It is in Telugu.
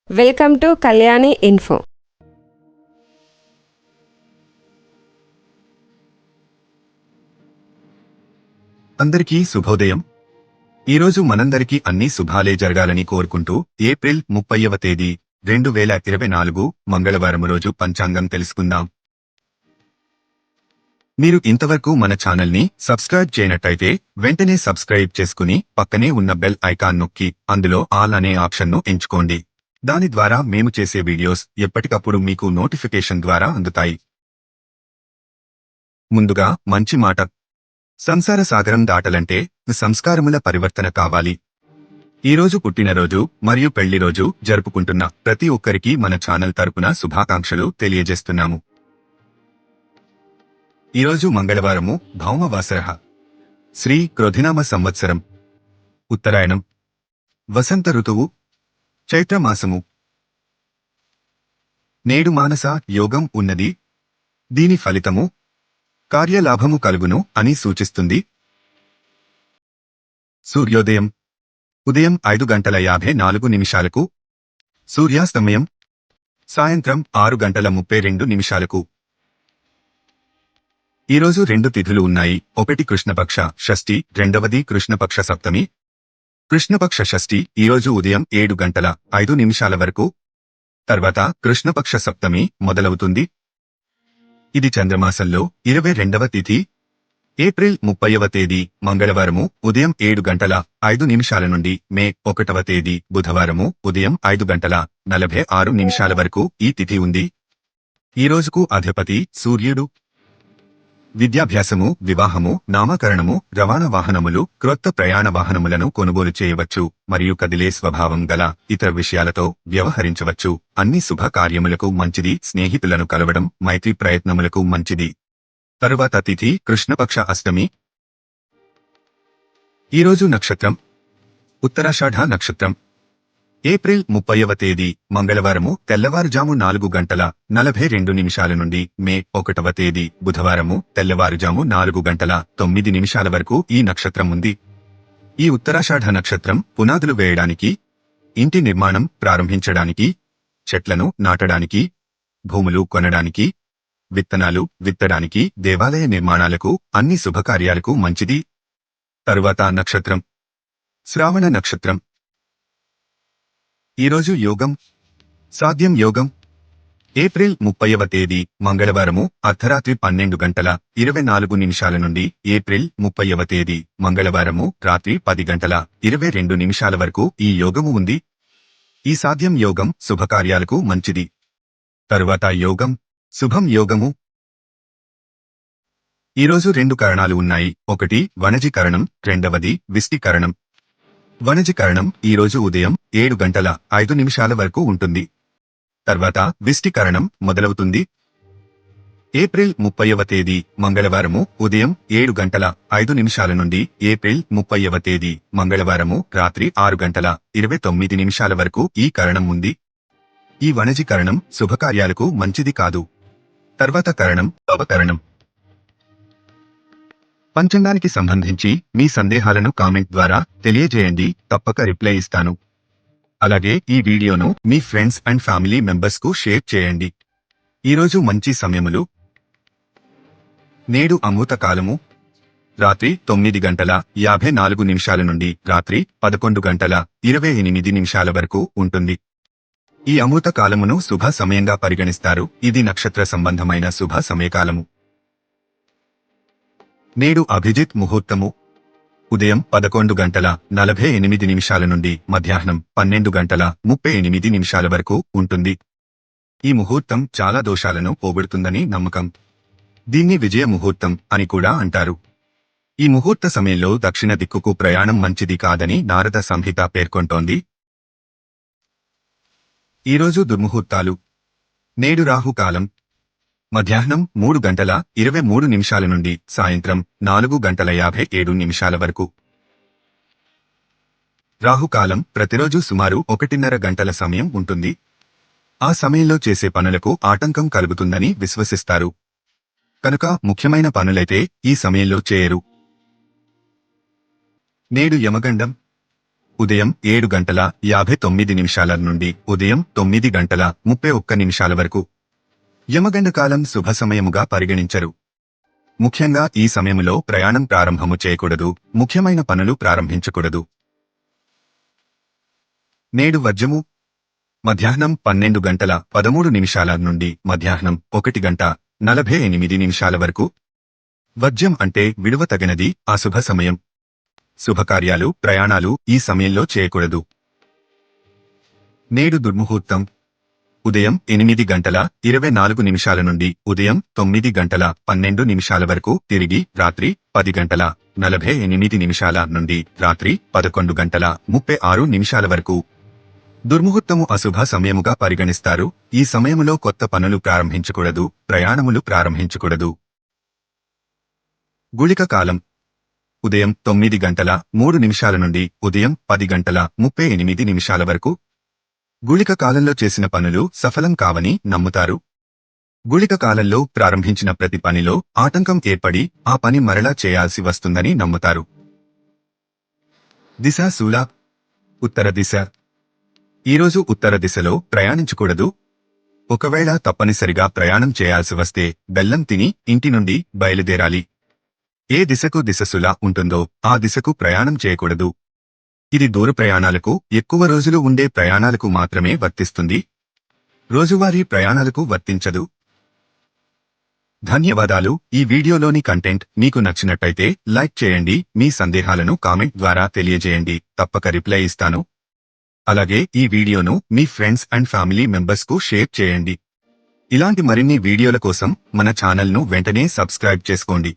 Welcome to Kalyani info. అందరికీ శుభోదయం. ఈరోజు మనందరికీ అన్ని శుభాలే జరగాలని కోరుకుంటూ ఏప్రిల్ 30వ తేదీ 2024 మంగళవారం రోజు పంచాంగం తెలుసుకుందాం. మీరు ఇంతవరకు మన ఛానల్ని సబ్స్క్రైబ్ చేయనట్టయితే వెంటనే సబ్స్క్రైబ్ చేసుకుని పక్కనే ఉన్న బెల్ ఐకాన్ నొక్కి అందులో ఆల్ అనే ఆప్షన్ను ఎంచుకోండి. దాని ద్వారా మేము చేసే వీడియోస్ ఎప్పటికప్పుడు మీకు నోటిఫికేషన్ ద్వారా అందుతాయి. ముందుగా మంచి మాట. సంసార సాగరం దాటాలంటే సంస్కారముల పరివర్తన కావాలి. ఈరోజు పుట్టినరోజు మరియు పెళ్లిరోజు జరుపుకుంటున్న ప్రతి ఒక్కరికి మన ఛానల్ తరపున శుభాకాంక్షలు తెలియజేస్తున్నాము. ఈరోజు మంగళవారము, భౌమవాసర, శ్రీ క్రోధినామ సంవత్సరం, ఉత్తరాయణం, వసంత ఋతువు, చైత్రమాసము. నేడు మానస యోగం ఉన్నది. దీని ఫలితము కార్యలాభము కలుగును అని సూచిస్తుంది. సూర్యోదయం ఉదయం 5:54 సూర్యాస్తమయం సాయంత్రం 6:32. ఈరోజు 2 తిథులు ఉన్నాయి. ఒకటి కృష్ణపక్ష షష్ఠి, రెండవది కృష్ణపక్ష సప్తమి. కృష్ణపక్ష షష్ఠి ఈరోజు ఉదయం 7:05 వరకు, తర్వాత కృష్ణపక్ష సప్తమి మొదలవుతుంది. ఇది చంద్రమాసంలో 22వ తిథి. ఏప్రిల్ 30వ తేదీ మంగళవారము ఉదయం 7:05 నుండి మే 1వ తేదీ బుధవారము ఉదయం 5:46 వరకు ఈ తిథి ఉంది. ఈ రోజుకు అధిపతి సూర్యుడు. విద్యాభ్యాసము, వివాహము, నామకరణము, రవాణా వాహనములు, క్రొత్త ప్రయాణ వాహనములను కొనుగోలు చేయవచ్చు మరియు కదిలే స్వభావం గల ఇతర విషయాలతో వ్యవహరించవచ్చు. అన్ని శుభ కార్యములకు మంచిది. స్నేహితులను కలవడం, మైత్రి ప్రయత్నములకు మంచిది. తరువాత తిథి కృష్ణపక్ష అష్టమి. ఈరోజు నక్షత్రం ఉత్తరాషాఢ నక్షత్రం. ఏప్రిల్ 30వ తేదీ మంగళవారము తెల్లవారుజాము 4:42 నుండి మే 1వ తేదీ బుధవారము తెల్లవారుజాము 4:09 వరకు ఈ నక్షత్రం ఉంది. ఈ ఉత్తరాషాఢ నక్షత్రం పునాదులు వేయడానికి, ఇంటి నిర్మాణం ప్రారంభించడానికి, చెట్లను నాటడానికి, భూములు కొనడానికి, విత్తనాలు విత్తడానికి, దేవాలయ నిర్మాణాలకు, అన్ని శుభకార్యాలకు మంచిది. తరువాత నక్షత్రం శ్రావణ నక్షత్రం. ఈరోజు యోగం సాధ్యం యోగం. ఏప్రిల్ 30వ తేదీ మంగళవారము అర్ధరాత్రి 12:24 నుండి ఏప్రిల్ 30వ తేదీ మంగళవారము రాత్రి 10:22 వరకు ఈ యోగము ఉంది. ఈ సాధ్యం యోగం శుభకార్యాలకు మంచిది. తరువాత యోగం శుభం యోగము. ఈరోజు 2 కరణాలు ఉన్నాయి. ఒకటి వణజీకరణం, రెండవది విష్టికరణం. వణజీకరణం ఈరోజు ఉదయం 7:05 వరకు ఉంటుంది. తర్వాత విష్టికరణం మొదలవుతుంది. ఏప్రిల్ 30వ తేదీ మంగళవారము ఉదయం 7:05 నుండి ఏప్రిల్ 30వ తేదీ మంగళవారము రాత్రి 6:29 వరకు ఈ కరణం ఉంది. ఈ వణజీకరణం శుభకార్యాలకు మంచిది కాదు. తర్వాత కరణం అవకరణం. పంచాంగానికి సంబంధించి మీ సందేహాలను కామెంట్ ద్వారా తెలియజేయండి. తప్పక రిప్లై ఇస్తాను. అలాగే ఈ వీడియోను మీ ఫ్రెండ్స్ అండ్ ఫ్యామిలీ మెంబర్స్ కు షేర్ చేయండి. ఈరోజు మంచి సమయములు. నేడు అమృత కాలము రాత్రి 9:54 నుండి రాత్రి 11:28 వరకు ఉంటుంది. ఈ అమృత కాలమును శుభ సమయంగా పరిగణిస్తారు. ఇది నక్షత్ర సంబంధమైన శుభ సమయకాలము. నేడు అభిజిత్ ముహూర్తము ఉదయం 11:48 నుండి మధ్యాహ్నం 12:38 వరకు ఉంటుంది. ఈ ముహూర్తం చాలా దోషాలను పోగొడుతుందని నమ్మకం. దీన్ని విజయ ముహూర్తం అని కూడా అంటారు. ఈ ముహూర్త సమయంలో దక్షిణ దిక్కుకు ప్రయాణం మంచిది కాదని నారద సంహిత పేర్కొంటోంది. ఈరోజు దుర్ముహూర్తాలు. నేడు రాహుకాలం మధ్యాహ్నం 3:23 నుండి సాయంత్రం 4:57 వరకు. రాహుకాలం ప్రతిరోజు సుమారు 1:30 గంటల సమయం ఉంటుంది. ఆ సమయంలో చేసే పనులకు ఆటంకం కలుగుతుందని విశ్వసిస్తారు. కనుక ముఖ్యమైన పనులైతే ఈ సమయంలో చేయరు. నేడు యమగండం ఉదయం 7:59 నుండి ఉదయం 9:31 వరకు. యమగండ కాలం శుభ సమయముగా పరిగణించరు. ముఖ్యంగా ఈ సమయములో ప్రయాణం ప్రారంభము చేయకూడదు, ముఖ్యమైన పనులు ప్రారంభించకూడదు. నేడు వర్జము మధ్యాహ్నం 12:13 నుండి మధ్యాహ్నం 1:48 వరకు. వర్జ్యం అంటే విడువతగినది, అశుభ సమయం. శుభకార్యాలు, ప్రయాణాలు ఈ సమయంలో చేయకూడదు. నేడు దుర్ముహూర్తం ఉదయం 8:24 నుండి ఉదయం 9:12 వరకు, తిరిగి రాత్రి 10:48 నుండి రాత్రి 11:36 వరకు. దుర్ముహూర్తము అశుభ సమయముగా పరిగణిస్తారు. ఈ సమయములో కొత్త పనులు ప్రారంభించకూడదు, ప్రయాణములు ప్రారంభించకూడదు. గుళిక కాలం ఉదయం 9:03 నుండి ఉదయం 10:38 వరకు. గుళిక కాలంలో చేసిన పనులు సఫలం కావని నమ్ముతారు. గుళిక కాలంలో ప్రారంభించిన ప్రతి పనిలో ఆటంకం ఏర్పడి ఆ పని మరలా చేయాల్సి వస్తుందని నమ్ముతారు. దిశ శూల ఉత్తర దిశ. ఈరోజు ఉత్తర దిశలో ప్రయాణించకూడదు. ఒకవేళ తప్పనిసరిగా ప్రయాణం చేయాల్సి వస్తే బెల్లం తిని ఇంటి నుండి బయలుదేరాలి. ఏ దిశకు దిశశూల ఉంటుందో ఆ దిశకు ప్రయాణం చేయకూడదు. ఇది దూర ప్రయాణాలకు, ఎక్కువ రోజులు ఉండే ప్రయాణాలకు మాత్రమే వర్తిస్తుంది. రోజువారీ ప్రయాణాలకు వర్తించదు. ధన్యవాదాలు. ఈ వీడియోలోని కంటెంట్ మీకు నచ్చినట్టయితే లైక్ చేయండి. మీ సందేహాలను కామెంట్ ద్వారా తెలియజేయండి. తప్పక రిప్లై ఇస్తాను. అలాగే ఈ వీడియోను మీ ఫ్రెండ్స్ అండ్ ఫ్యామిలీ మెంబర్స్కు షేర్ చేయండి. ఇలాంటి మరిన్ని వీడియోల కోసం మన ఛానల్ను వెంటనే సబ్స్క్రైబ్ చేసుకోండి.